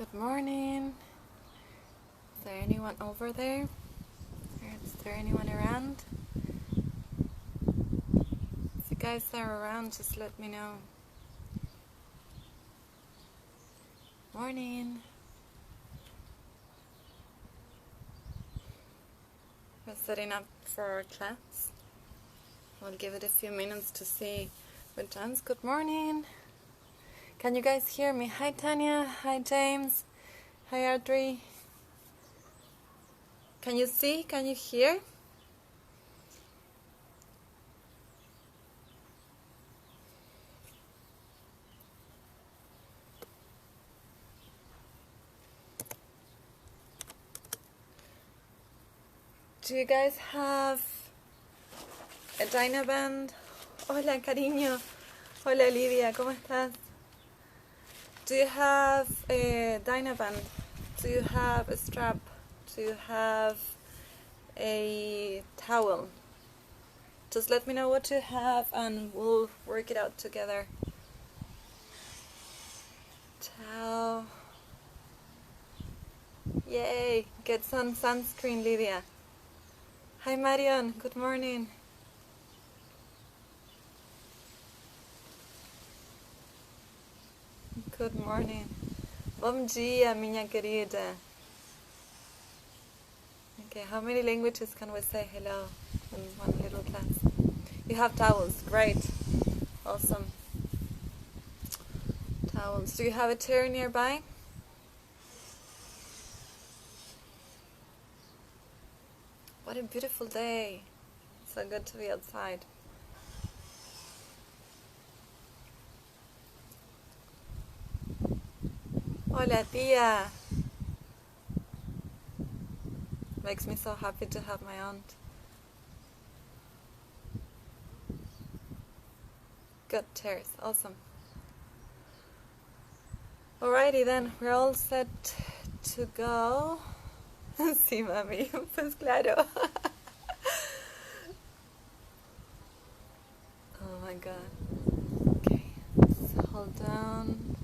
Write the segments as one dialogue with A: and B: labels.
A: Good morning. Is there anyone over there? Is there anyone around? If you guys are around, just let me know. Morning. We're setting up for our class. We'll give it a few minutes to see what dance. Good morning. Can you guys hear me? Hi Tanya. Hi James. Hi Audrey. Can you see? Can you hear? Do you guys have a Dynaband? Hola cariño. Hola Olivia, ¿cómo estás? Do you have a Dynaband? Do you have a strap? Do you have a towel? Just let me know what you have and we'll work it out together. Towel. Yay! Get some sunscreen, Lydia. Hi Marion, good morning. Good morning. Bom dia, minha querida. Okay, how many languages can we say hello in one little class? You have towels, great. Awesome. Towels. Do you have a chair nearby? What a beautiful day. So good to be outside. Hola tía. Makes me so happy to have my aunt. Good, chairs, awesome. Alrighty then, we're all set to go. Sí, mami, pues claro. Oh my god. Okay, let's hold down.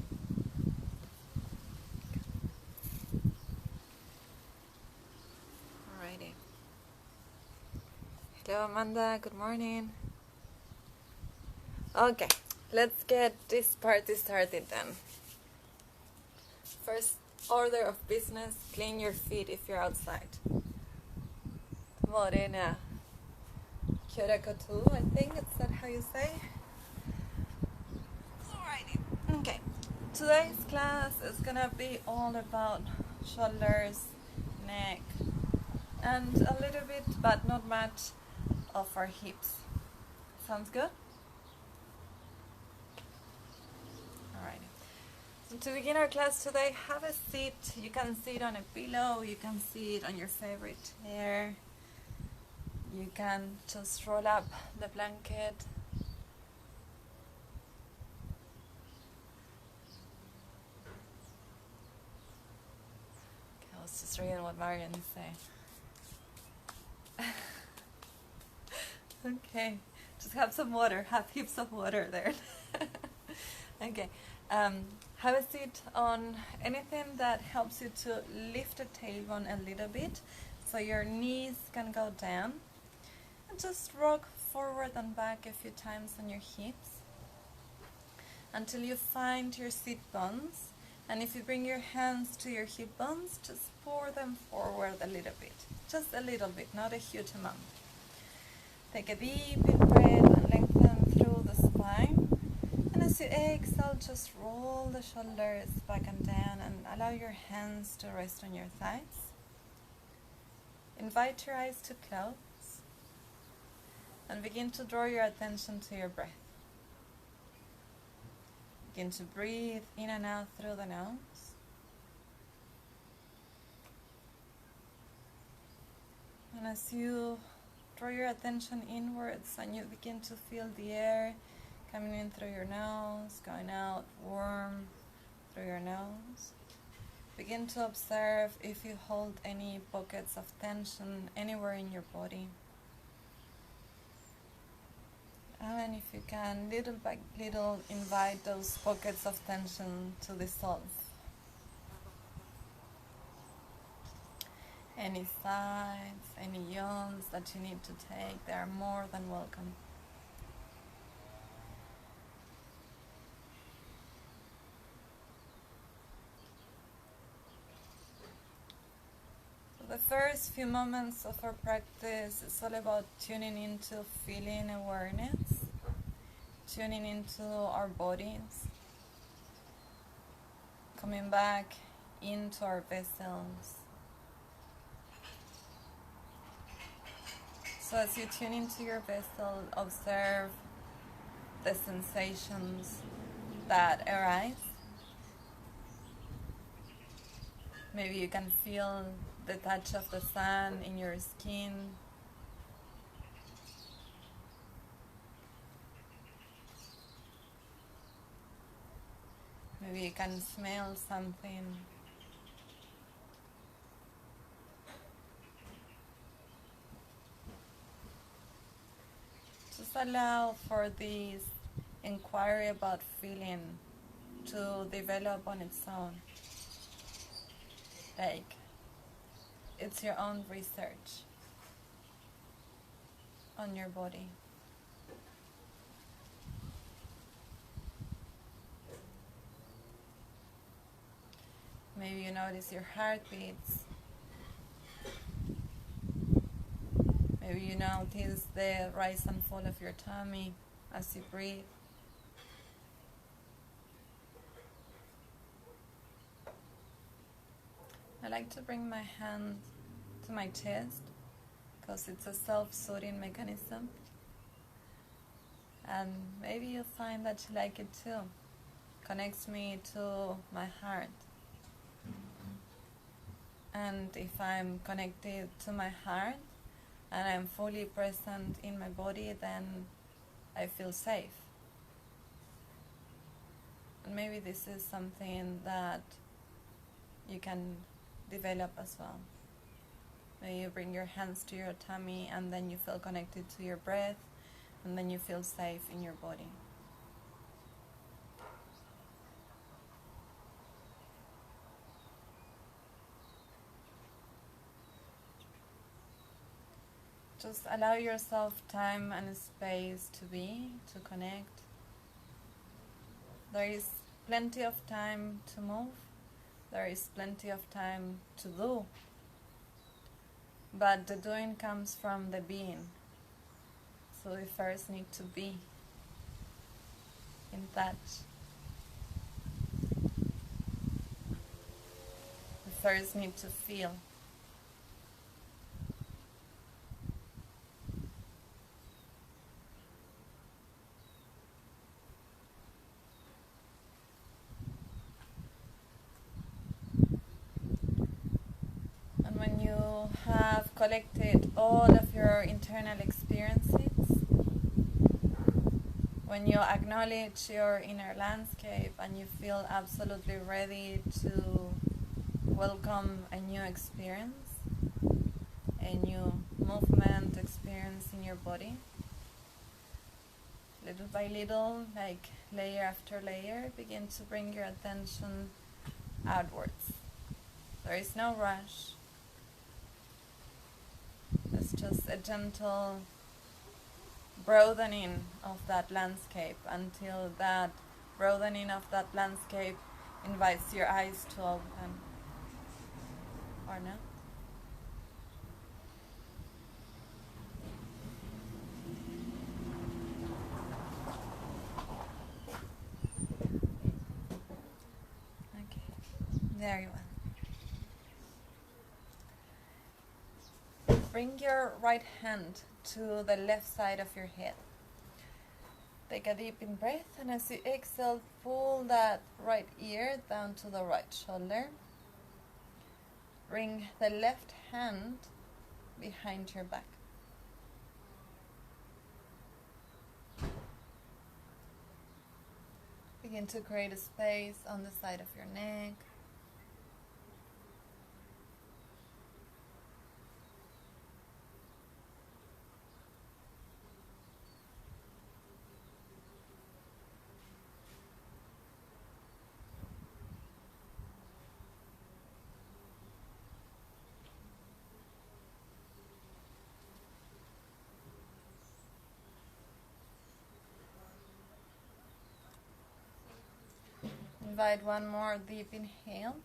A: Alrighty. Hello Amanda, good morning. Okay, let's get this party started then. First order of business, clean your feet if you're outside. Morena. Kia kotu, I think, is that how you say? Alrighty. Okay, today's class is gonna be all about shoulders, neck, and a little bit, but not much, of our hips. Sounds good? Alrighty. So to begin our class today, have a seat. You can sit on a pillow, you can sit on your favorite chair. You can just roll up the blanket. Okay, I was just reading what Marian say. Okay, just have some water, have heaps of water there. Okay, have a seat on anything that helps you to lift the tailbone a little bit so your knees can go down. And just rock forward and back a few times on your hips until you find your seat bones. And if you bring your hands to your hip bones, just pour them forward a little bit. Just a little bit, not a huge amount. Take a deep in breath and lengthen through the spine. And as you exhale, just roll the shoulders back and down and allow your hands to rest on your thighs. Invite your eyes to close. And begin to draw your attention to your breath. Begin to breathe in and out through the nose. And as you draw your attention inwards and you begin to feel the air coming in through your nose, going out warm through your nose, begin to observe if you hold any pockets of tension anywhere in your body. And if you can, little by little, invite those pockets of tension to dissolve. Any sighs, any yawns that you need to take, they are more than welcome. So the first few moments of our practice is all about tuning into feeling awareness, tuning into our bodies, coming back into our vessels. So as you tune into your vessel, observe the sensations that arise. Maybe you can feel the touch of the sun in your skin. Maybe you can smell something. Just allow for this inquiry about feeling to develop on its own. Like, it's your own research on your body. Maybe you notice your heartbeats. Maybe you notice the rise and fall of your tummy as you breathe. I like to bring my hand to my chest because it's a self-soothing mechanism. And maybe you'll find that you like it too. Connects me to my heart. And if I'm connected to my heart and I'm fully present in my body, then I feel safe. And maybe this is something that you can develop as well. Maybe you bring your hands to your tummy and then you feel connected to your breath, and then you feel safe in your body. Just allow yourself time and space to be, to connect. There is plenty of time to move. There is plenty of time to do. But the doing comes from the being. So we first need to be in touch. We first need to feel. And when you have collected all of your internal experiences, when you acknowledge your inner landscape and you feel absolutely ready to welcome a new experience, a new movement experience in your body, little by little, like layer after layer, begin to bring your attention outwards. There is no rush. It's just a gentle broadening of that landscape until that broadening of that landscape invites your eyes to open. Or not? Okay, very well. Bring your right hand to the left side of your head. Take a deep in breath, and as you exhale, pull that right ear down to the right shoulder. Bring the left hand behind your back. Begin to create a space on the side of your neck. invite one more deep inhale.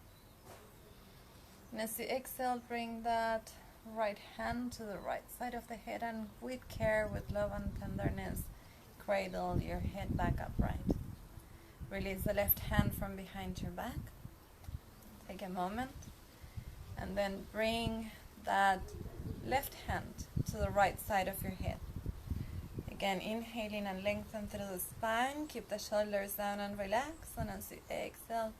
A: And as you exhale, bring that right hand to the right side of the head, and with care, with love and tenderness, cradle your head back upright. Release the left hand from behind your back. Take a moment, and then bring that left hand to the right side of your head. Again, inhaling and lengthen through the spine. Keep the shoulders down and relax. And as you exhale,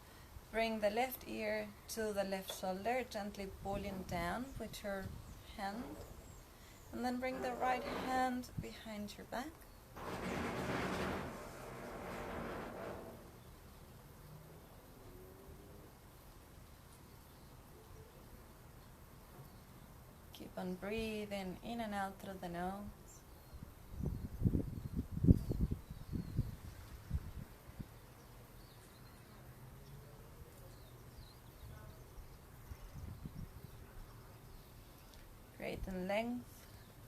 A: bring the left ear to the left shoulder, gently pulling down with your hand. And then bring the right hand behind your back. Keep on breathing in and out through the nose. Creating length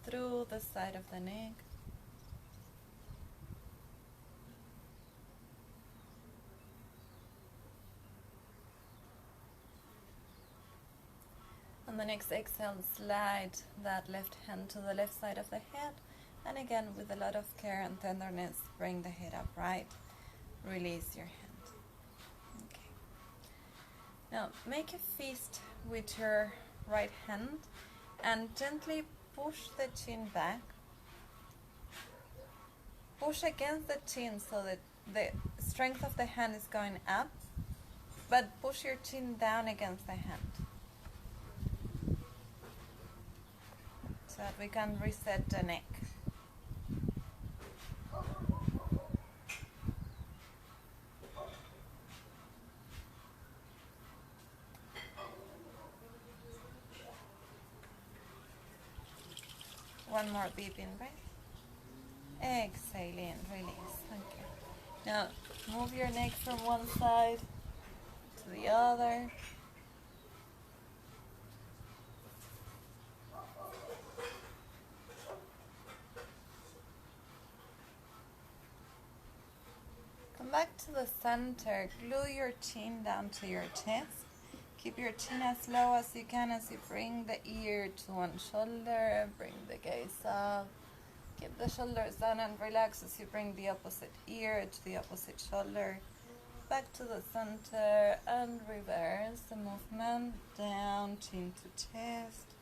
A: through the side of the neck. On the next exhale, slide that left hand to the left side of the head, and again with a lot of care and tenderness, bring the head upright. Release your hand. Okay. Now make a fist with your right hand and gently push the chin back. Push against the chin so that the strength of the hand is going up, but push your chin down against the hand so that we can reset the neck. One more deep in breath. Exhale in, release. Thank you. Now move your neck from one side to the other. Come back to the center. Glue your chin down to your chest. Keep your chin as low as you can as you bring the ear to one shoulder, bring the gaze up. Keep the shoulders down and relax as you bring the opposite ear to the opposite shoulder. Back to the center and reverse the movement. Down, chin to chest.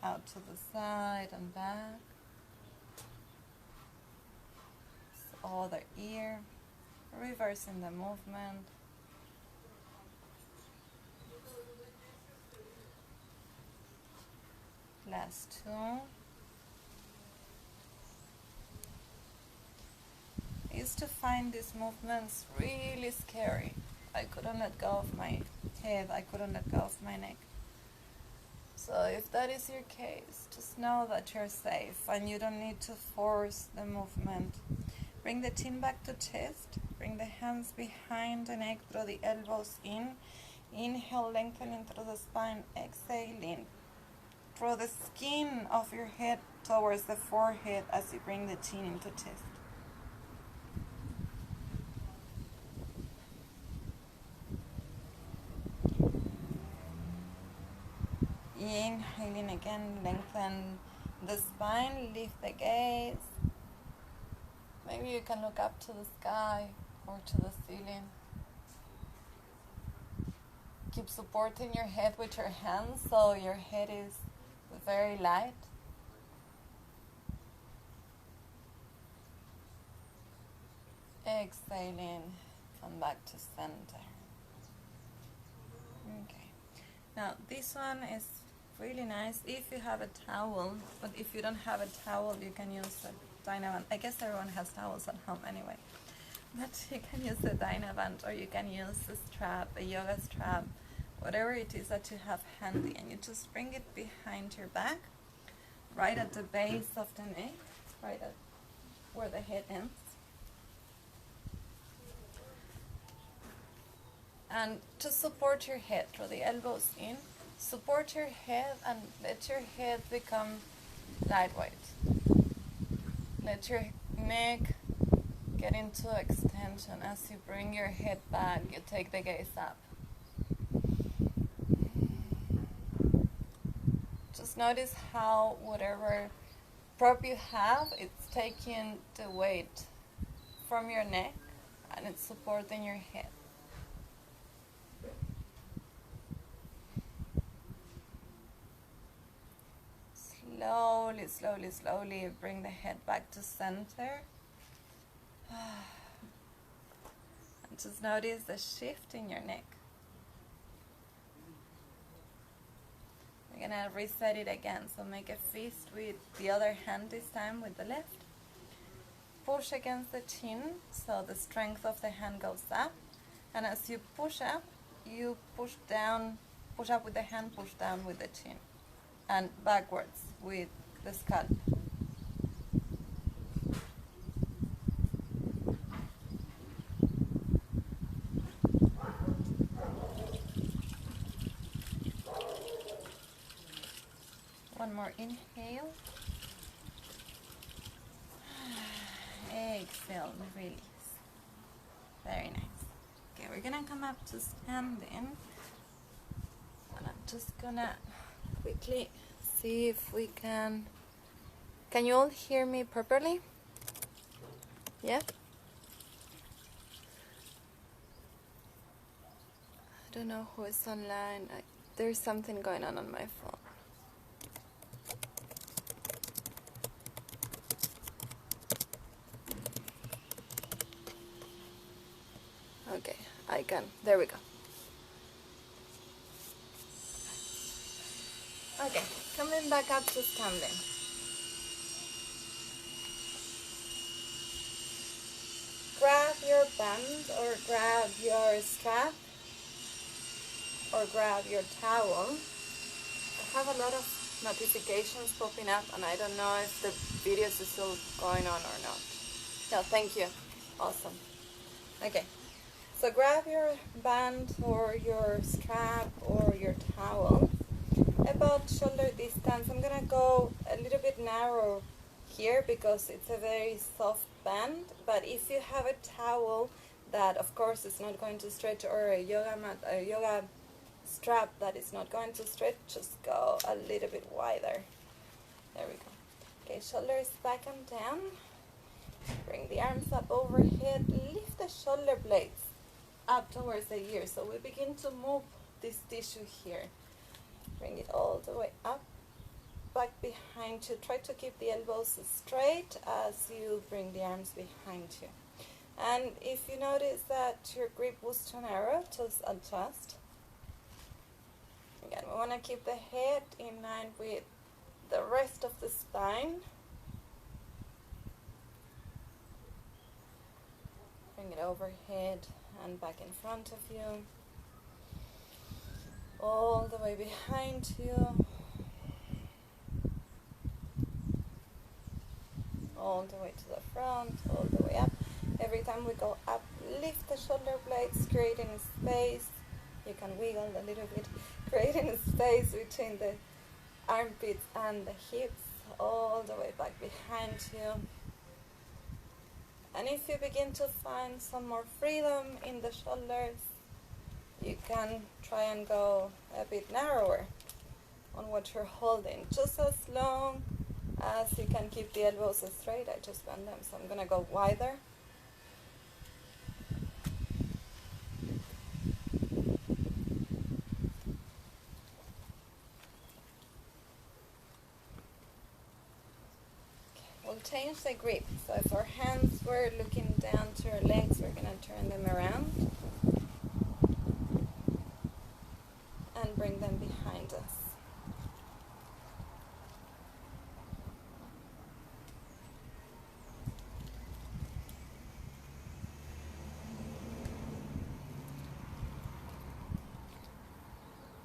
A: Out to the side and back. Other ear. Reversing the movement. Last two. I used to find these movements really scary. I couldn't let go of my head, I couldn't let go of my neck. So if that is your case, just know that you're safe and you don't need to force the movement. Bring the chin back to chest, bring the hands behind the neck, draw the elbows in. Inhale, lengthening through the spine, exhaling. Draw the skin of your head towards the forehead as you bring the chin into chest. Inhaling again, lengthen the spine, lift the gaze. Maybe you can look up to the sky or to the ceiling. Keep supporting your head with your hands so your head is very light. Exhaling, come back to center. Okay. Now this one is really nice if you have a towel, but if you don't have a towel, you can use a Dynaband. I guess everyone has towels at home anyway. But you can use the Dynaband, or you can use a strap, a yoga strap, whatever it is that you have handy, and you just bring it behind your back, right at the base of the neck, right at where the head ends. And to support your head, draw the elbows in, support your head and let your head become lightweight. Let your neck get into extension. As you bring your head back, you take the gaze up. Just notice how whatever prop you have, it's taking the weight from your neck and it's supporting your head. Slowly, slowly, slowly bring the head back to center. And just notice the shift in your neck. We're gonna reset it again, so make a fist with the other hand this time with the left. Push against the chin, so the strength of the hand goes up. And as you push up, you push down, push up with the hand, push down with the chin. And backwards with the scalp. One more inhale. Exhale, release. Very nice. Okay, we're gonna come up to standing. And I'm just gonna quickly see if we can you all hear me properly? Yeah? I don't know who is online. There's something going on my phone. Okay, I can. There we go. Okay, coming back up to standing. Grab your band or grab your strap or grab your towel. I have a lot of notifications popping up and I don't know if the video is still going on or not. No, thank you. Awesome. Okay, so grab your band or your strap or your towel about shoulder distance. I'm gonna go a little bit narrow here because it's a very soft band, but if you have a towel that of course is not going to stretch, or a yoga mat, a yoga strap that is not going to stretch, just go a little bit wider. There we go. Okay, shoulders back and down. Bring the arms up overhead. Lift the shoulder blades up towards the ear, so we begin to move this tissue here. Bring it all the way up, back behind you. Try to keep the elbows straight as you bring the arms behind you. And if you notice that your grip was too narrow, just adjust. Again, we want to keep the head in line with the rest of the spine. Bring it overhead and back in front of you. All the way behind you. All the way to the front, all the way up. Every time we go up, lift the shoulder blades, creating space. You can wiggle a little bit, creating a space between the armpits and the hips, all the way back behind you. And if you begin to find some more freedom in the shoulders, you can try and go a bit narrower on what you're holding. Just as long as you can keep the elbows straight, I just bend them, so I'm gonna go wider. We'll change the grip. So if our hands were looking down to our legs, we're gonna turn them around and bring them behind us.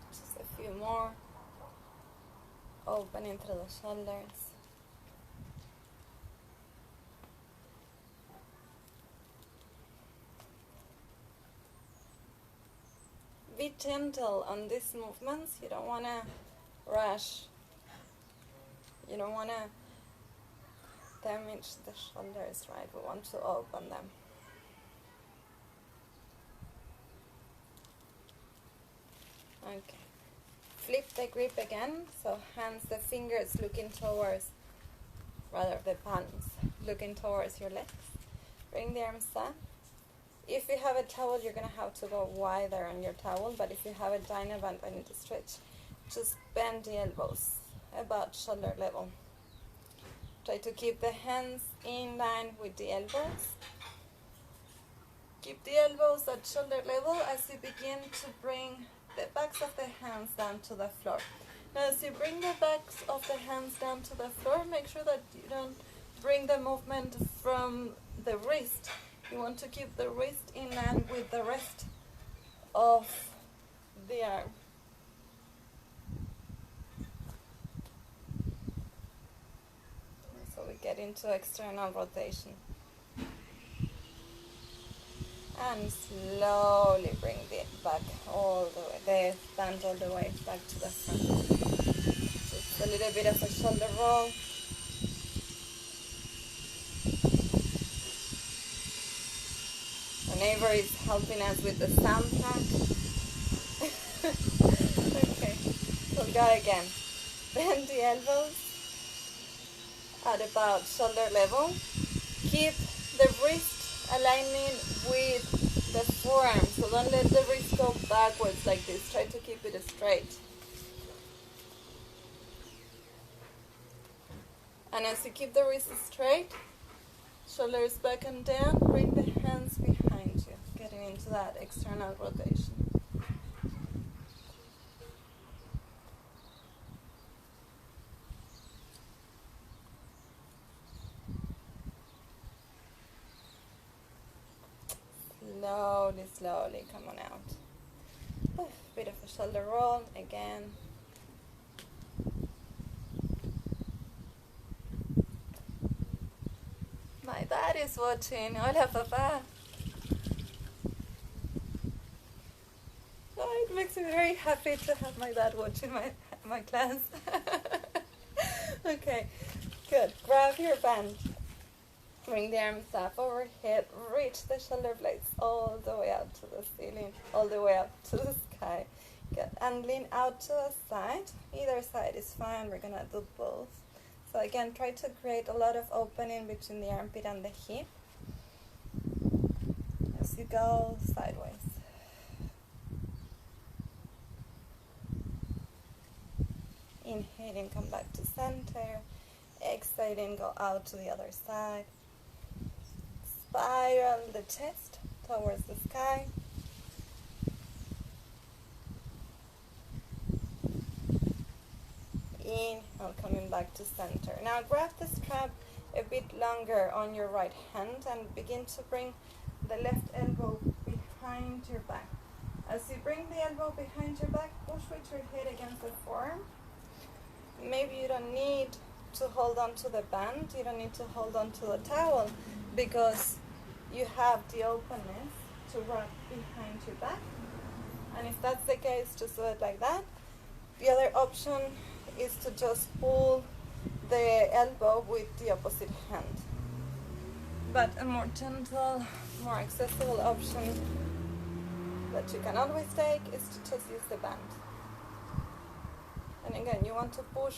A: Just a few more. Opening through the shoulders. Be gentle on these movements. You don't want to rush. You don't want to damage the shoulders, right? We want to open them. Okay. Flip the grip again, so hands, the fingers looking towards, rather the palms, looking towards your legs. Bring the arms up. If you have a towel, you're going to have to go wider on your towel, but if you have a Dynaband and need to stretch, just bend the elbows about shoulder level. Try to keep the hands in line with the elbows. Keep the elbows at shoulder level as you begin to bring the backs of the hands down to the floor. Now as you bring the backs of the hands down to the floor, make sure that you don't bring the movement from the wrist. You want to keep the wrist in line with the rest of the arm. So we get into external rotation. And slowly bring the back all the way, the band all the way back to the front. Just a little bit of a shoulder roll. My neighbor is helping us with the soundtrack. Okay, we'll go again. Bend the elbows at about shoulder level. Keep the wrist aligning with the forearm, so don't let the wrist go backwards like this. Try to keep it straight. And as you keep the wrist straight, shoulders back and down, bring the hands behind you, getting into that external rotation. Slowly, slowly, come on out. Bit of a shoulder roll again. My dad is watching. Hola, papá. Oh, it makes me very happy to have my dad watching my class. Okay, good. Grab your band. Bring the arms up overhead. Reach the shoulder blades all the way out to the ceiling, all the way up to the sky. Good. And lean out to the side. Either side is fine. We're going to do both. So again, try to create a lot of opening between the armpit and the hip as you go sideways. Inhaling, come back to center. Exhaling, go out to the other side. Spiral the chest towards the sky. Inhale, coming back to center. Now grab the strap a bit longer on your right hand and begin to bring the left elbow behind your back. As you bring the elbow behind your back, push with your head against the forearm. Maybe you don't need to hold on to the band, you don't need to hold on to the towel, because you have the openness to wrap behind your back. And if that's the case, just do it like that. The other option is to just pull the elbow with the opposite hand. But a more gentle, more accessible option that you can always take is to just use the band. And again, you want to push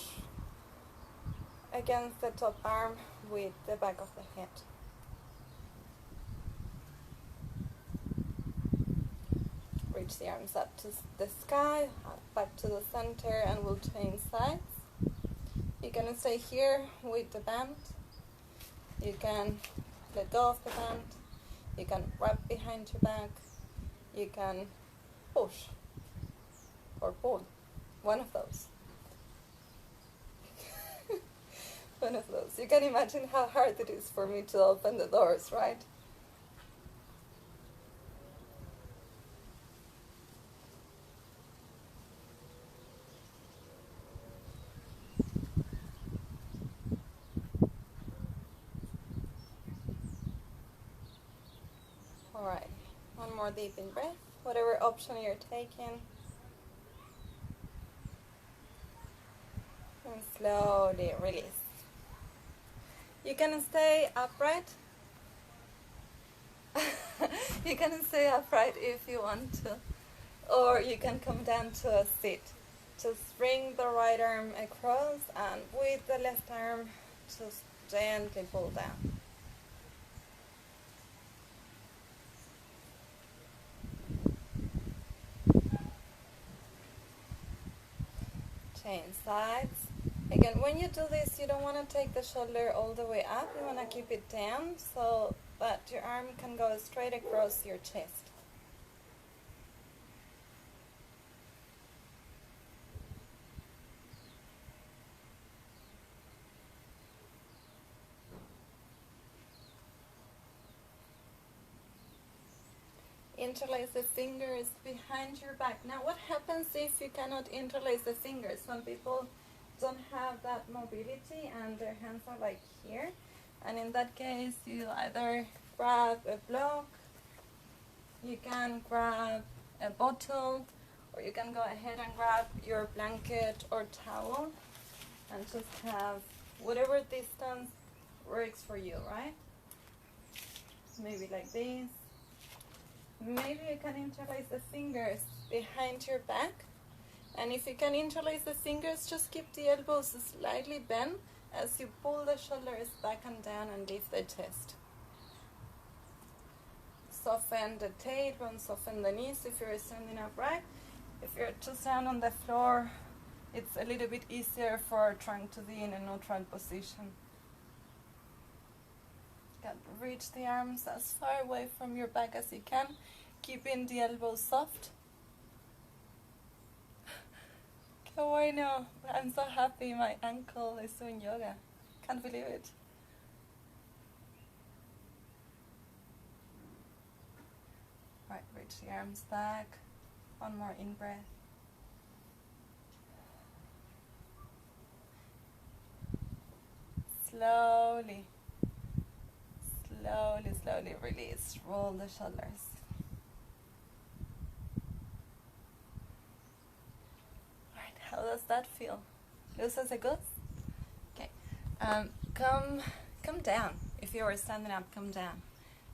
A: against the top arm with the back of the head. Reach the arms up to the sky, back to the center, and we'll change sides. You can stay here with the band. You can let go of the band. You can wrap behind your back. You can push or pull. One of those. One of those. You can imagine how hard it is for me to open the doors, right? Alright, one more deep in breath, whatever option you're taking. And slowly release. You can stay upright. You can stay upright if you want to, or you can come down to a sit. Just bring the right arm across and with the left arm just gently pull down. Change sides. Again, when you do this, you don't want to take the shoulder all the way up. You want to keep it down so that your arm can go straight across your chest. Interlace the fingers behind your back. Now, what happens if you cannot interlace the fingers? Some people don't have that mobility and their hands are like here. And in that case, you either grab a block, you can grab a bottle, or you can go ahead and grab your blanket or towel and just have whatever distance works for you, right? Maybe like this. Maybe you can interlace the fingers behind your back. And if you can interlace the fingers, just keep the elbows slightly bent as you pull the shoulders back and down and lift the chest. Soften the tailbone, soften the knees if you're standing upright. If you're just down on the floor, it's a little bit easier for trying to be in a neutral position. Reach the arms as far away from your back as you can, keeping the elbows soft. Qué bueno! I'm so happy my ankle is doing yoga. Can't believe it. Right, reach the arms back. One more in-breath. Slowly. Slowly release. Roll the shoulders. Alright, how does that feel? Luz as a goose? Okay. Come down. If you are standing up, come down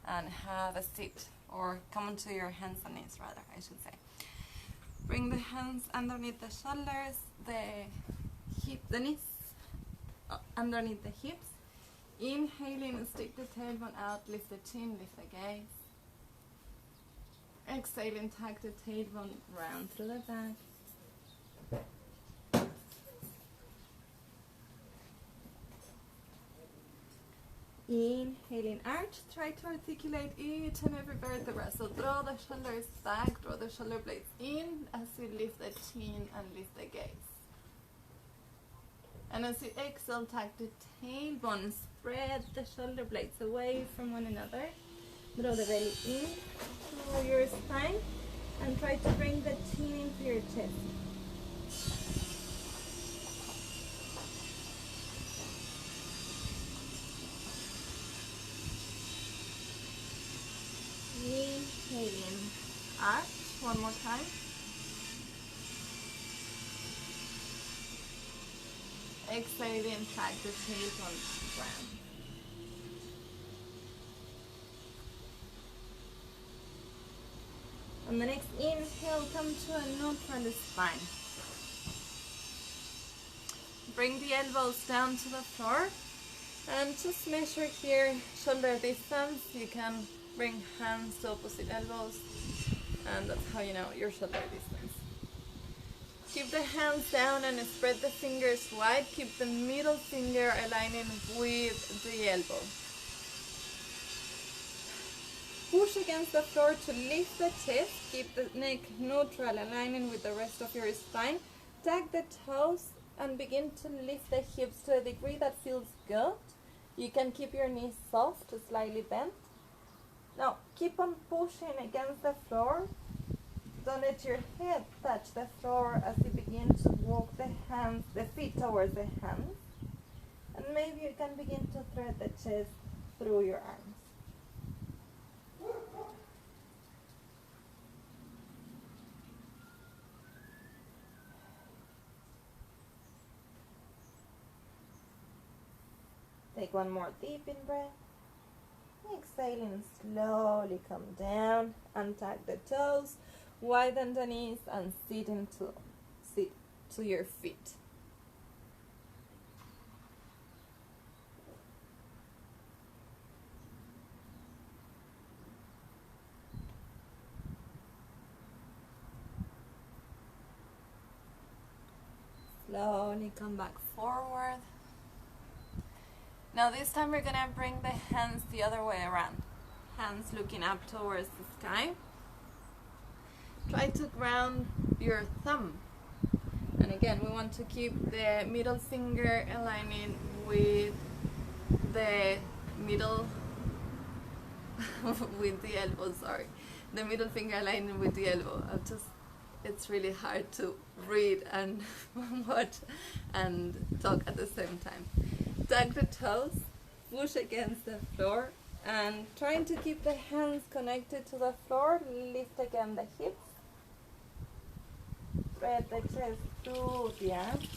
A: and have a seat, or come onto your hands and knees rather, I should say. Bring the hands underneath the shoulders, the knees underneath the hips. Inhaling, stick the tailbone out, lift the chin, lift the gaze. Exhaling, tuck the tailbone round through the back. Inhaling, arch, try to articulate each and every vertebra. So draw the shoulders back, draw the shoulder blades in as you lift the chin and lift the gaze. And as you exhale, tuck the tailbone, spread the shoulder blades away from one another. Draw the belly in through your spine and try to bring the chin into your chest. Inhaling, arch, one more time. Exhaling, tuck the tailbone round. On the next inhale, come to a neutral spine. Bring the elbows down to the floor and just measure here shoulder distance. You can bring hands to opposite elbows, and that's how you know your shoulder distance. Keep the hands down and spread the fingers wide. Keep the middle finger aligning with the elbow. Push against the floor to lift the chest. Keep the neck neutral, aligning with the rest of your spine. Tuck the toes and begin to lift the hips to a degree that feels good. You can keep your knees soft, slightly bent. Now, keep on pushing against the floor. Don't let your head touch the floor as you begin to walk the feet towards the hands. And maybe you can begin to thread the chest through your arms. Take one more deep in breath. Exhaling, slowly come down, untuck the toes, widen the knees, and sit to your feet. Slowly come back forward. Now this time we're gonna bring the hands the other way around. Hands looking up towards the sky. Try to ground your thumb. And again, we want to keep the middle finger aligning with the middle, with the elbow, sorry. The middle finger aligning with the elbow. It's really hard to read and watch and talk at the same time. Tuck the toes, push against the floor, and trying to keep the hands connected to the floor, lift again the hips. Spread the chest through the arms.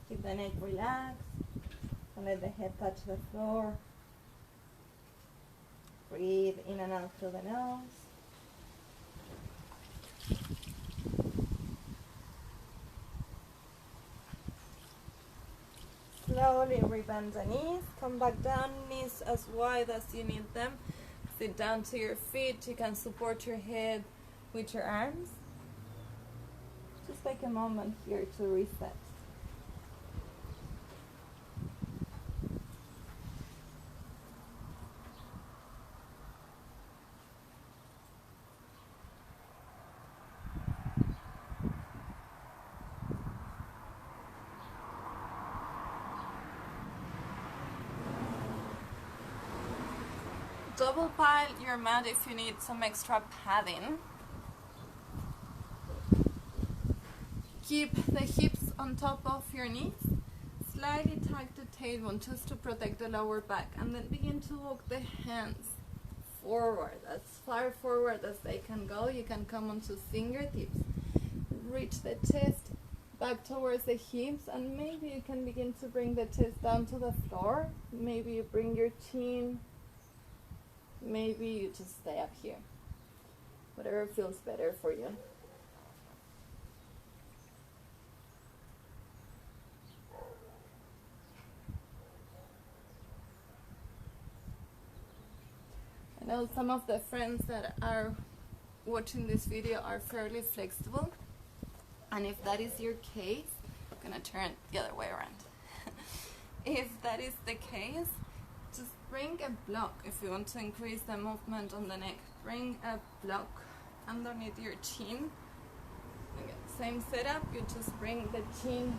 A: Keep the neck relaxed and let the head touch the floor. Breathe in and out through the nose. Slowly rebend the knees, come back down, knees as wide as you need them. Sit down to your feet, you can support your head with your arms. Just take a moment here to reset. Double pile your mat if you need some extra padding. Keep the hips on top of your knees. Slightly tuck the tailbone just to protect the lower back, and then begin to walk the hands forward, as far forward as they can go. You can come onto fingertips. Reach the chest back towards the hips, and maybe you can begin to bring the chest down to the floor. Maybe you bring your chin. Maybe you just stay up here. Whatever feels better for you. I know some of the friends that are watching this video are fairly flexible, and if that is your case, I'm gonna turn the other way around. If that is the case, just bring a block. If you want to increase the movement on the neck, bring a block underneath your chin. Again, same setup, you just bring the chin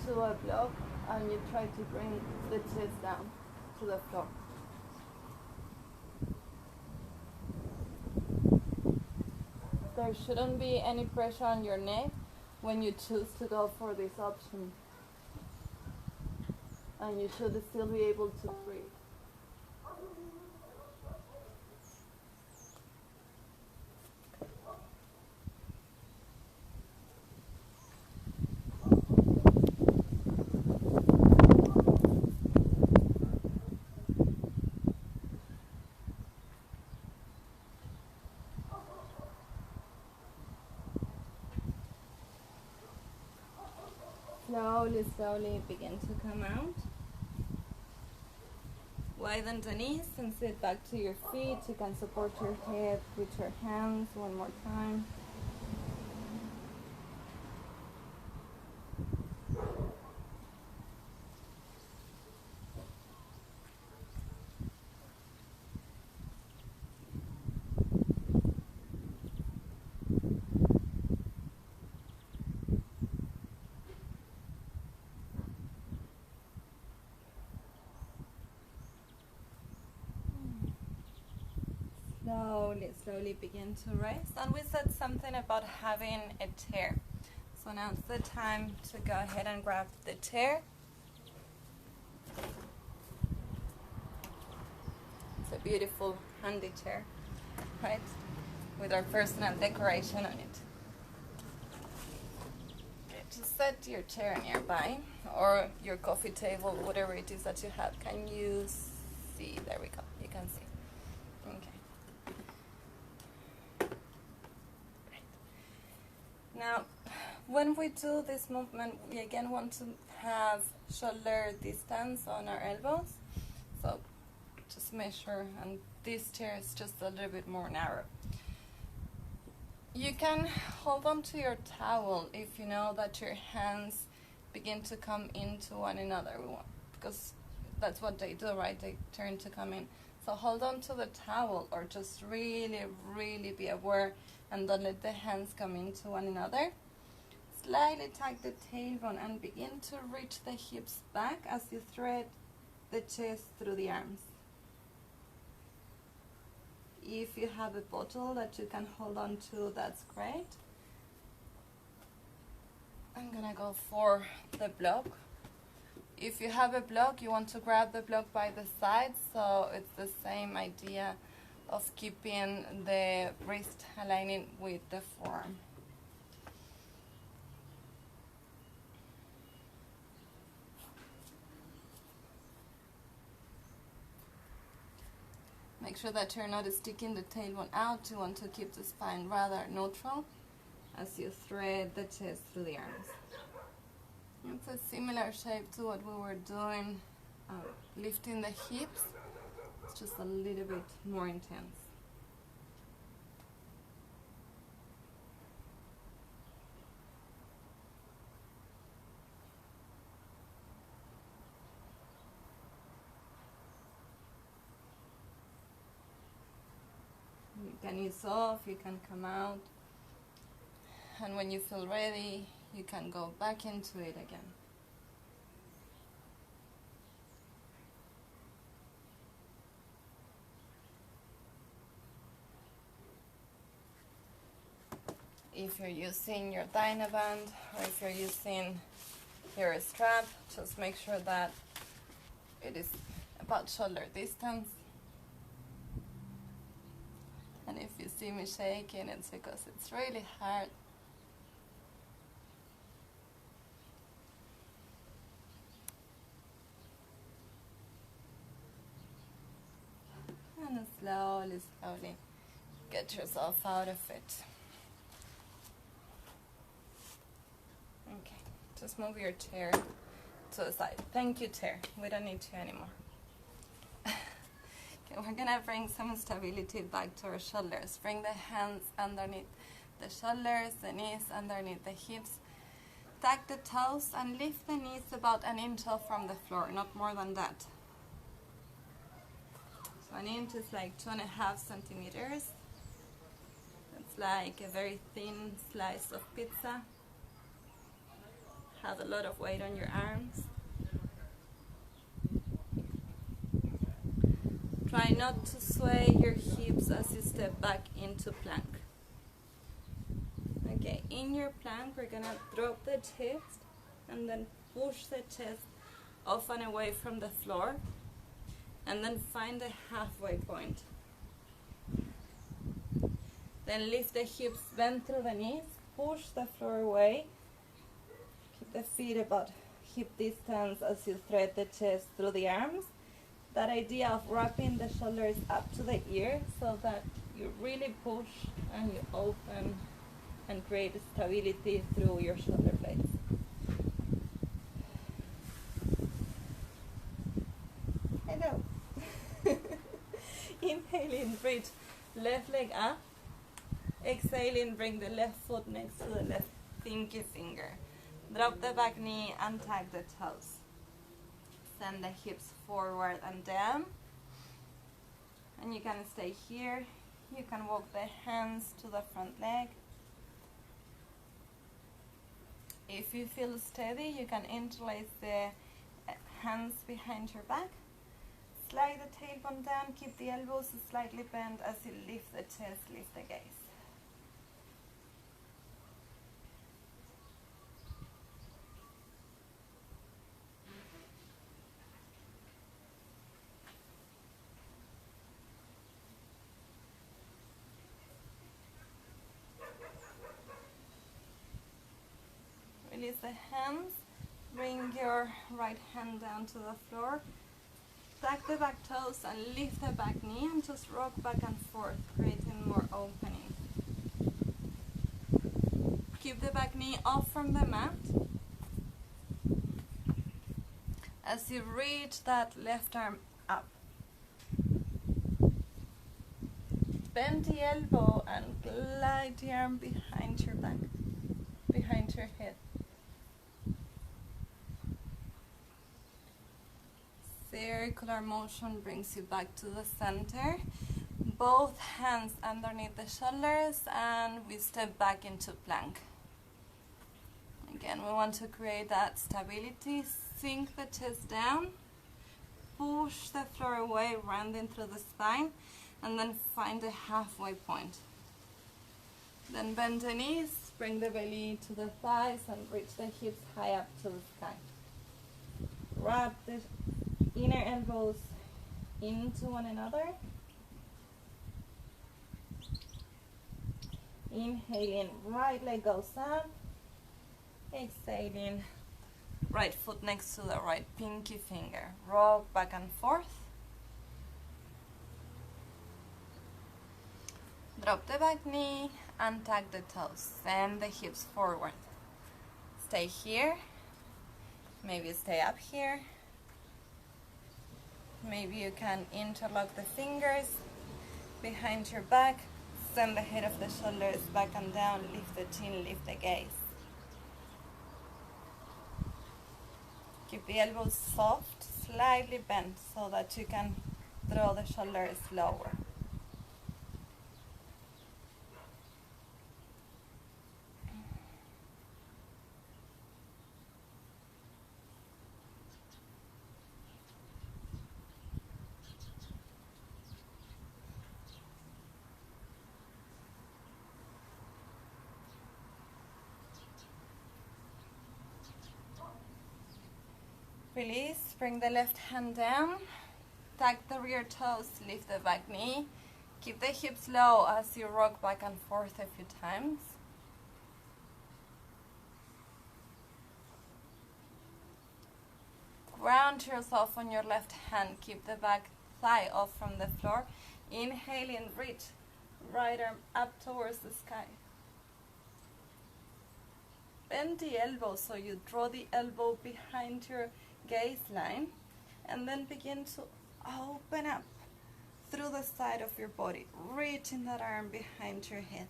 A: to a block and you try to bring the chest down to the floor. There shouldn't be any pressure on your neck when you choose to go for this option. And you should still be able to breathe. Slowly begin to come out. Widen the knees and sit back to your feet. You can support your head with your hands one more time. Slowly begin to rise. And we said something about having a chair. So now it's the time to go ahead and grab the chair. beautiful handy chair, right? With our personal decoration on it. Okay, just set your chair nearby or your coffee table, whatever it is that you have. Can you see? There we go. You can see. Okay. Right. Now, when we do this movement, we again want to have shoulder distance on our elbows. So just measure, and this chair is just a little bit more narrow. You can hold on to your towel if you know that your hands begin to come into one another, because that's what they do, right? They turn to come in. So hold on to the towel, or just really, really be aware and don't let the hands come into one another. Slightly tuck the tailbone and begin to reach the hips back as you thread the chest through the arms. If you have a bottle that you can hold on to, that's great. I'm gonna go for the block. If you have a block, you want to grab the block by the side, so it's the same idea of keeping the wrist aligning with the forearm. Make sure that you're not sticking the tailbone out. You want to keep the spine rather neutral as you thread the chest through the arms. It's a similar shape to what we were doing, lifting the hips. It's just a little bit more intense. You can ease off, you can come out, and when you feel ready, you can go back into it again. If you're using your Dynaband or if you're using your strap, just make sure that it is about shoulder distance. And if you see me shaking, it's because it's really hard. And slowly, slowly get yourself out of it. Okay, just move your chair to the side. Thank you, chair. We don't need you anymore. Okay, we're gonna bring some stability back to our shoulders. Bring the hands underneath the shoulders, the knees underneath the hips. Tuck the toes and lift the knees about an inch off from the floor, not more than that. So an inch is like 2.5 centimeters. It's like a very thin slice of pizza. Have a lot of weight on your arms. Try not to sway your hips as you step back into plank. Okay, in your plank, we're gonna drop the chest and then push the chest off and away from the floor, and then find the halfway point. Then lift the hips, bend through the knees, push the floor away. Keep the feet about hip distance as you thread the chest through the arms. That idea of wrapping the shoulders up to the ear so that you really push and you open and create stability through your shoulder blades. Hello. Inhaling, reach left leg up. Exhaling, bring the left foot next to the left pinky finger. Drop the back knee and tag the toes. Send the hips forward and down. And you can stay here. You can walk the hands to the front leg. If you feel steady, you can interlace the hands behind your back. Slide the tailbone down, keep the elbows slightly bent as you lift the chest, lift the gaze. release the hands. Bring your right hand down to the floor. Tuck the back toes and lift the back knee and just rock back and forth, creating more opening. Keep the back knee off from the mat. As you reach that left arm up. Bend the elbow and glide the arm behind your back, behind your head. Circular motion brings you back to the center. Both hands underneath the shoulders and we step back into plank. Again, we want to create that stability. Sink the chest down. Push the floor away, rounding through the spine. And then find a halfway point. Then bend the knees, bring the belly to the thighs and reach the hips high up to the sky. Wrap the inner elbows into one another. Inhaling, right leg goes up. Exhaling, right foot next to the right pinky finger. Rock back and forth. Drop the back knee and tuck the toes. Send the hips forward. Stay here. Maybe stay up here. Maybe you can interlock the fingers behind your back. Send the head of the shoulders back and down. Lift the chin, lift the gaze. Keep the elbows soft, slightly bent so that you can draw the shoulders lower. Release, bring the left hand down, tuck the rear toes, lift the back knee, keep the hips low as you rock back and forth a few times. Ground yourself on your left hand, keep the back thigh off from the floor. Inhaling, reach, right arm up towards the sky. Bend the elbow so you draw the elbow behind your gaze line and then begin to open up through the side of your body, reaching that arm behind your head.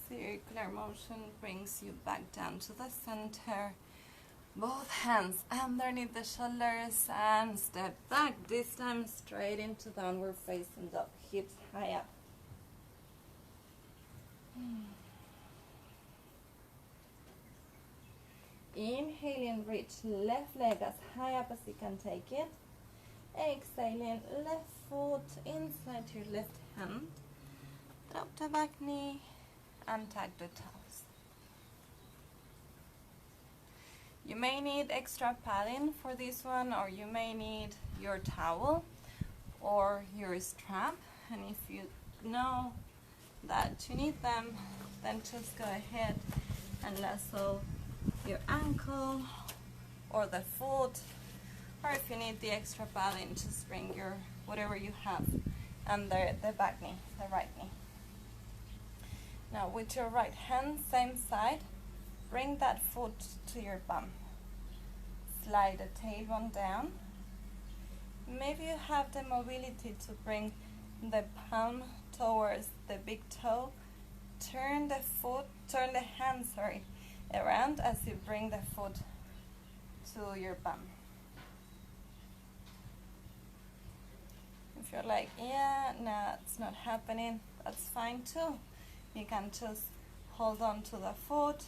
A: Circular motion brings you back down to the center. Both hands underneath the shoulders and step back, this time straight into downward facing dog, hips high up. Inhaling, reach left leg as high up as you can take it. Exhaling, left foot inside your left hand. Drop the back knee and tuck the toes. You may need extra padding for this one, or you may need your towel or your strap. And if you know that you need them, then just go ahead and lasso your ankle or the foot, or if you need the extra padding, just bring your whatever you have under the back knee, the right knee. Now with your right hand, same side, bring that foot to your bum. Slide the tailbone down. Maybe you have the mobility to bring the palm towards the big toe. Turn the hand, around as you bring the foot to your bum. If you're like, yeah, no, it's not happening, that's fine too. You can just hold on to the foot.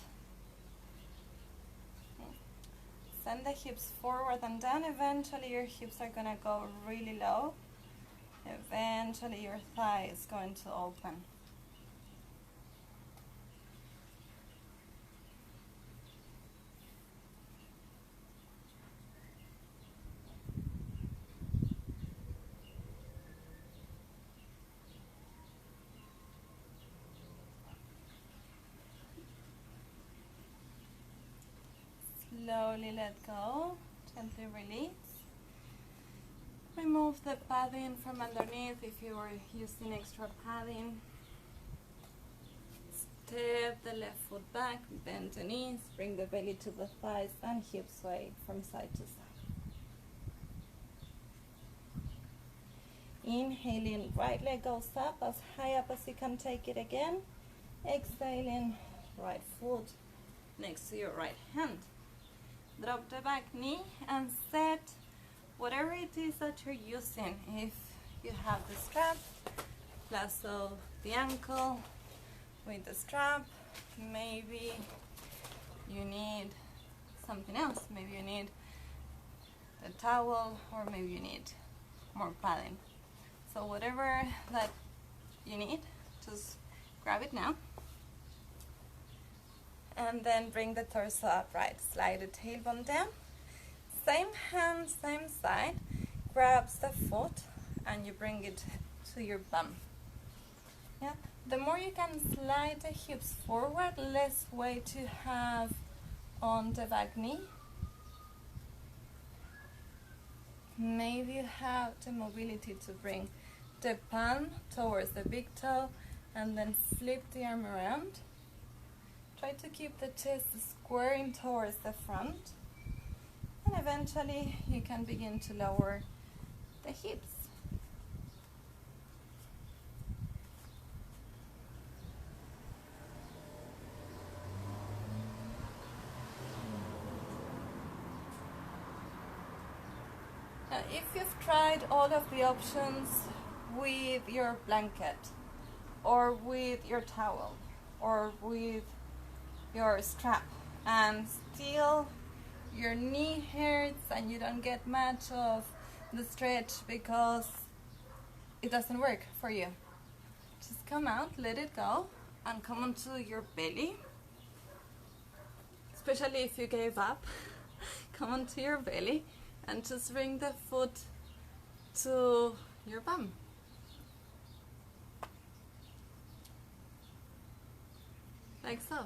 A: Send the hips forward and down. Eventually your hips are gonna go really low. Eventually your thigh is going to open. slowly let go, gently release. Remove the padding from underneath if you are using extra padding. Step the left foot back, bend the knees, bring the belly to the thighs and hips sway from side to side. Inhaling, right leg goes up as high up as you can take it again. Exhaling, right foot next to your right hand. Drop the back knee and set whatever it is that you're using. If you have the strap, lasso the ankle with the strap. Maybe you need something else. Maybe you need the towel, or maybe you need more padding. So whatever that you need, just grab it now. And then bring the torso upright. Slide the tailbone down. Same hand, same side. Grabs the foot and you bring it to your bum. Yeah. The more you can slide the hips forward, less weight you have on the back knee. Maybe you have the mobility to bring the palm towards the big toe and then flip the arm around. Try to keep the chest squaring towards the front, and eventually you can begin to lower the hips. Now, if you've tried all of the options with your blanket, or with your towel, or with your strap, and still your knee hurts and you don't get much of the stretch because it doesn't work for you, just come out, let it go, and come onto your belly. Especially if you gave up, come onto your belly and just bring the foot to your bum. Like so.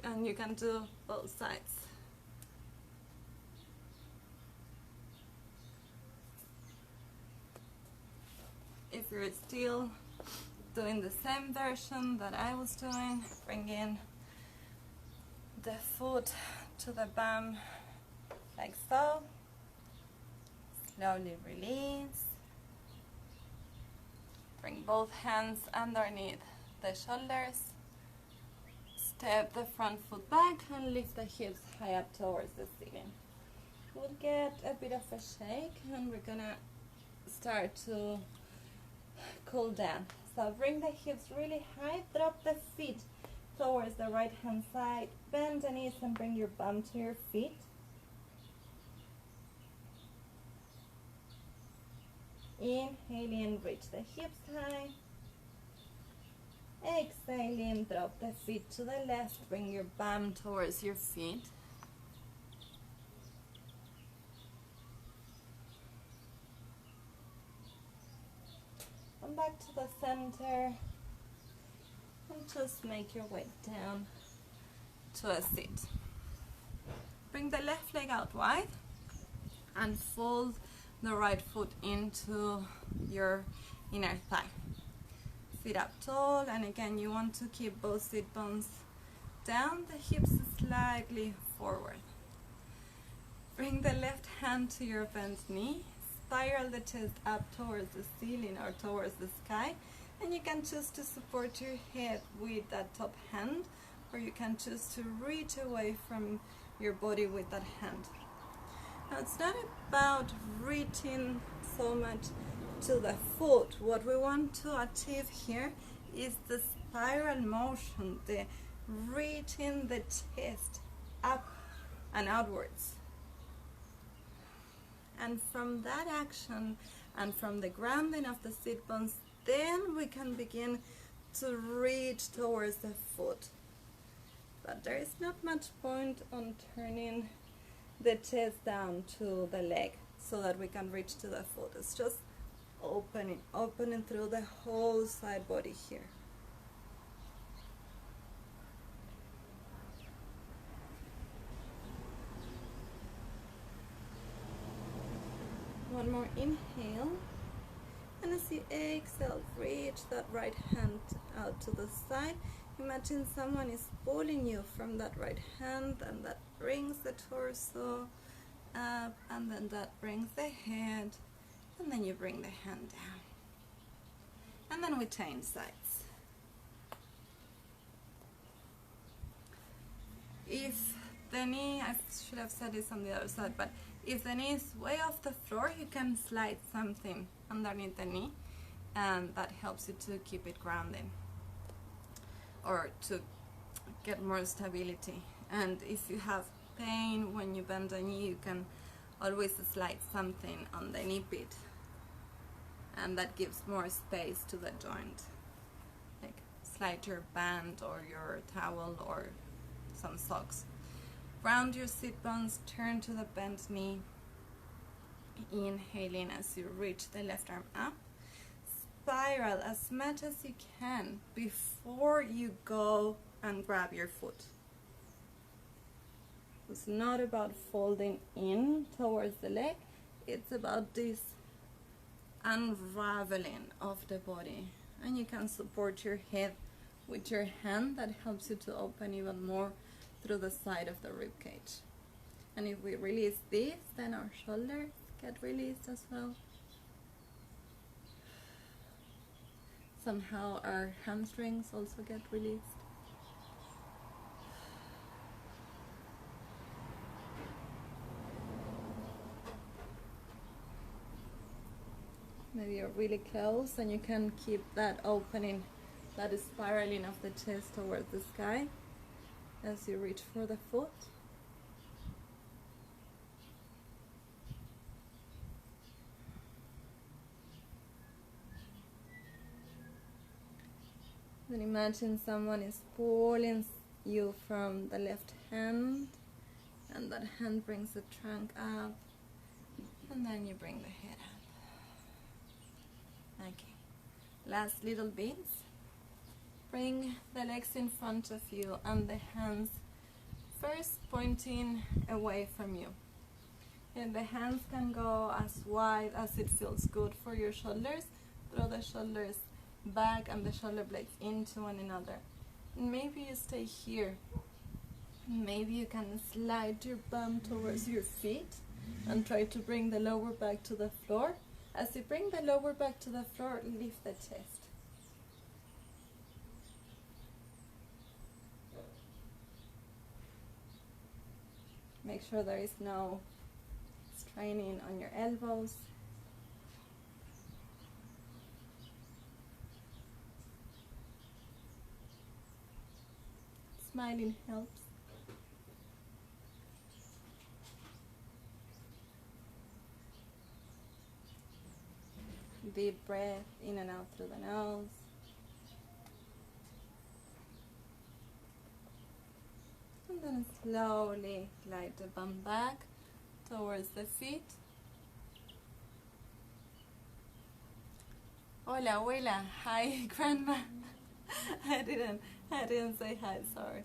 A: And you can do both sides. If you're still doing the same version that I was doing, bring in the foot to the bum like so. Slowly release. Bring both hands underneath the shoulders. Step the front foot back and lift the hips high up towards the ceiling. We'll get a bit of a shake and we're gonna start to cool down. So bring the hips really high, drop the feet towards the right hand side, bend the knees and bring your bum to your feet. Inhaling, reach the hips high. Exhaling, drop the feet to the left, bring your bum towards your feet. Come back to the center and just make your way down to a sit. Bring the left leg out wide and fold the right foot into your inner thigh. Sit up tall, and again you want to keep both sit bones down, the hips slightly forward. Bring the left hand to your bent knee, spiral the chest up towards the ceiling or towards the sky, and you can choose to support your head with that top hand, or you can choose to reach away from your body with that hand. Now it's not about reaching so much to the foot. What we want to achieve here is the spiral motion, the reaching the chest up and outwards. And from that action and from the grounding of the sit bones, then we can begin to reach towards the foot. But there is not much point on turning the chest down to the leg so that we can reach to the foot. It's just opening through the whole side body here. one more inhale. And as you exhale, reach that right hand out to the side. Imagine someone is pulling you from that right hand, and that brings the torso up, and then that brings the head, and then you bring the hand down. And then we change sides. If the knee, I should have said this on the other side, but if the knee is way off the floor, you can slide something underneath the knee, and that helps you to keep it grounded or to get more stability. And if you have pain when you bend the knee, you can always slide something underneath it, and that gives more space to the joint. Like slide your band or your towel or some socks. Round your sit bones, turn to the bent knee, inhaling as you reach the left arm up. Spiral as much as you can before you go and grab your foot. It's not about folding in towards the leg, it's about this unraveling of the body. And you can support your head with your hand, that helps you to open even more through the side of the rib cage. And if we release this, then our shoulders get released as well. Somehow our hamstrings also get released. Maybe you're really close and you can keep that opening, that is spiraling of the chest towards the sky as you reach for the foot. Then imagine someone is pulling you from the left hand, and that hand brings the trunk up, and then you bring the head up. Okay, last little bits. Bring the legs in front of you and the hands first pointing away from you. And the hands can go as wide as it feels good for your shoulders. Throw the shoulders back and the shoulder blades into one another. And maybe you stay here. Maybe you can slide your bum towards your feet and try to bring the lower back to the floor. As you bring the lower back to the floor, lift the chest. Make sure there is no straining on your elbows. Smiling helps. Deep breath in and out through the nose. And then slowly glide the bum back towards the feet. Hola, abuela. Hi, grandma. I didn't say hi, sorry.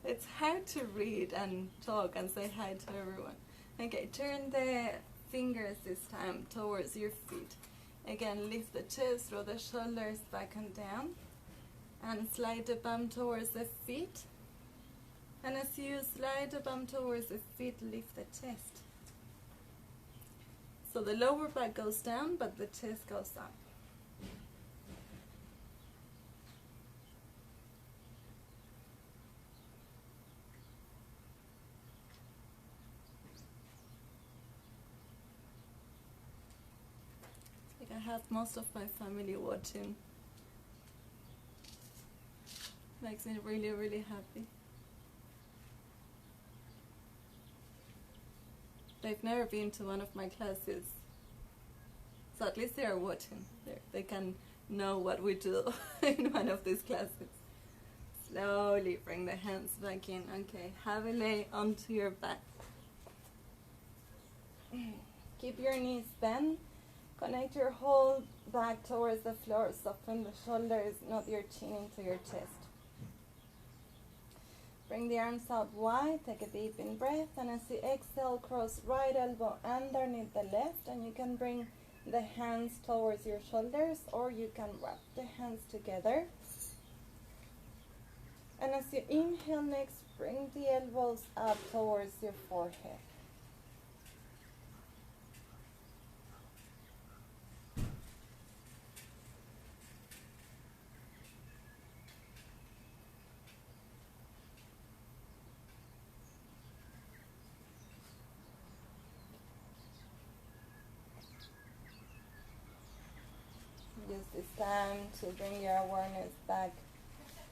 A: It's hard to read and talk and say hi to everyone. Okay, turn the fingers this time towards your feet. Again, lift the chest, roll the shoulders back and down, and slide the bum towards the feet. And as you slide the bum towards the feet, lift the chest. So the lower back goes down, but the chest goes up. I have most of my family watching. Makes me really, really happy. They've never been to one of my classes, so at least they are watching. They can know what we do in one of these classes. Slowly bring the hands back in. Okay, have a lay onto your back. Keep your knees bent. Connect your whole back towards the floor. Soften the shoulders, not your chin into your chest.
B: Bring the arms out wide, take a deep in breath, and as you exhale, cross right elbow underneath the left, and you can bring the hands towards your shoulders, or you can wrap the hands together. And as you inhale next, bring the elbows up towards your forehead. Use this time to bring your awareness back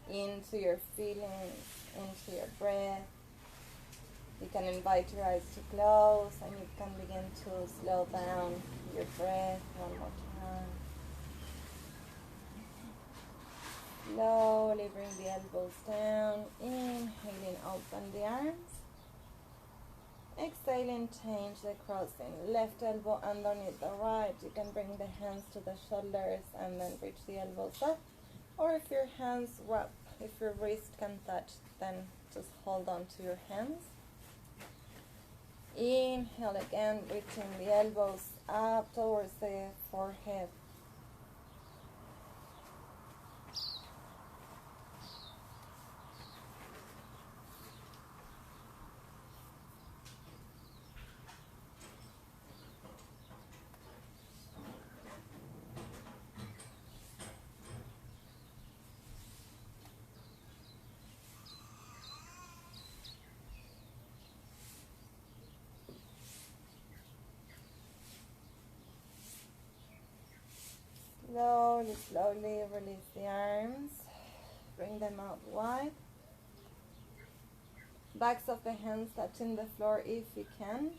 B: into your feelings, into your breath. You can invite your eyes to close, and you can begin to slow down your breath one more time. Slowly bring the elbows down, inhaling, open the arms. Exhaling, change the crossing. Left elbow underneath the right. You can bring the hands to the shoulders and then reach the elbows up. Or if your hands wrap, if your wrist can touch, then just hold on to your hands. Inhale again, reaching the elbows up towards the forehead. Slowly, slowly release the arms. Bring them out wide. Backs of the hands touching the floor if you can.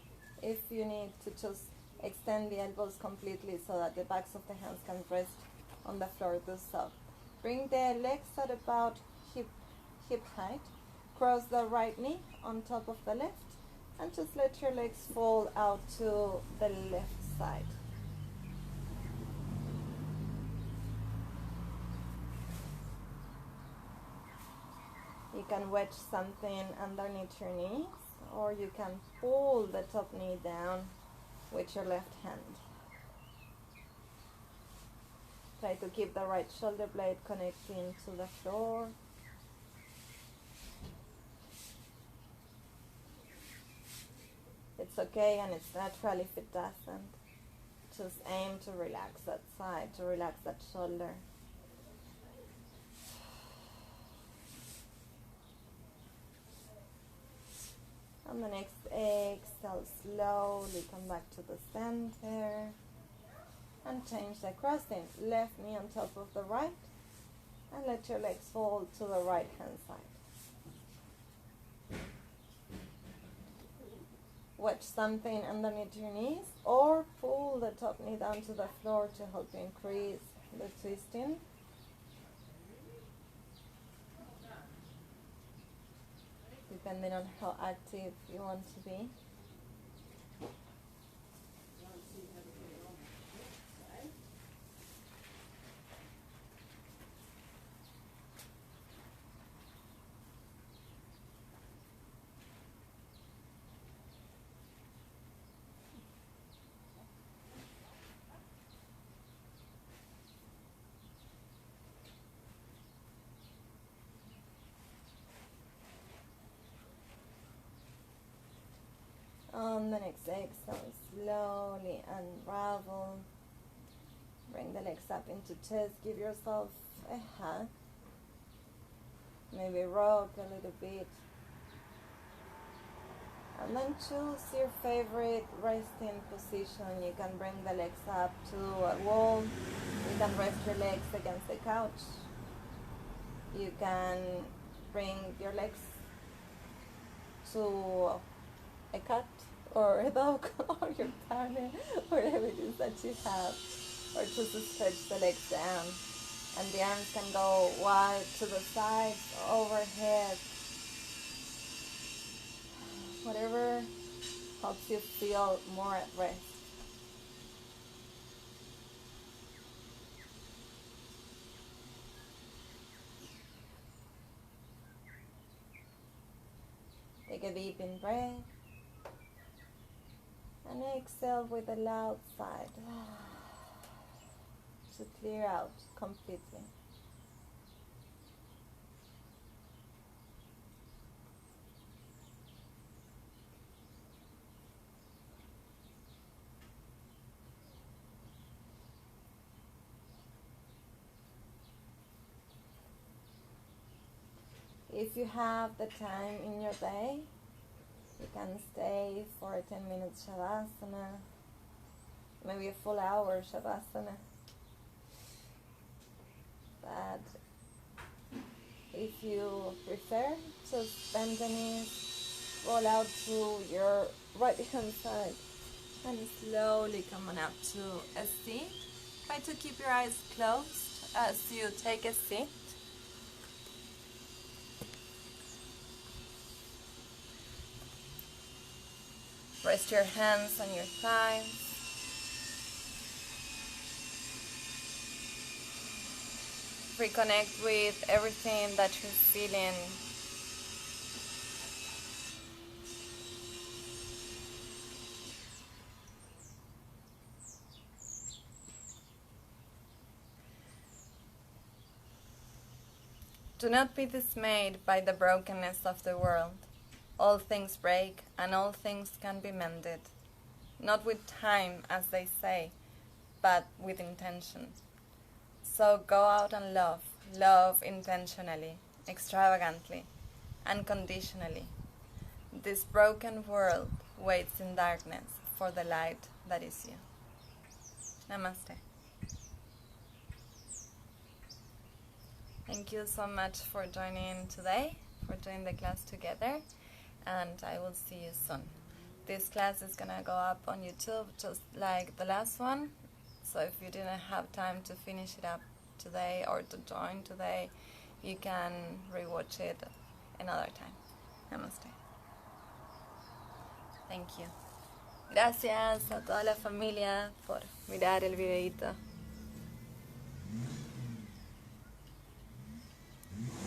B: If you need to just extend the elbows completely so that the backs of the hands can rest on the floor, do so. Bring the legs at about hip height. Cross the right knee on top of the left. And just let your legs fall out to the left side. You can wedge something underneath your knees, or you can pull the top knee down with your left hand. Try to keep the right shoulder blade connecting to the floor. It's okay and it's natural if it doesn't. Just aim to relax that side, to relax that shoulder. On the next exhale, slowly come back to the center and change the crossing. Left knee on top of the right, and let your legs fall to the right hand side. Wedge something underneath your knees, or pull the top knee down to the floor to help you increase the twisting. Depending on how active you want to be. On the next exhale, slowly unravel. Bring the legs up into chest. Give yourself a hug. Maybe rock a little bit. And then choose your favorite resting position. You can bring the legs up to a wall. You can rest your legs against the couch. You can bring your legs to a cat or a dog or your partner, whatever it is that you have, or just stretch the legs down, and the arms can go wide to the sides, overhead, whatever helps you feel more at rest. Take a deep in breath. And exhale with a loud sigh to clear out completely. If you have the time in your day, you can stay for a 10 minutes Shavasana, maybe a full hour Shavasana. But if you prefer, just bend the knees, roll out to your right hand side, and slowly come on up to a seat. Try to keep your eyes closed as you take a seat. Rest your hands on your thighs. Reconnect with everything that you're feeling. Do not be dismayed by the brokenness of the world. All things break, and all things can be mended. Not with time, as they say, but with intention. So go out and love. Love intentionally, extravagantly, unconditionally. This broken world waits in darkness for the light that is you. Namaste. Thank you so much for joining today, for joining the class together, and I will see you soon. This class is gonna go up on YouTube just like the last one, so if you didn't have time to finish it up today or to join today, you can rewatch it another time. Namaste. Thank you. Gracias a toda la familia por mirar el videito.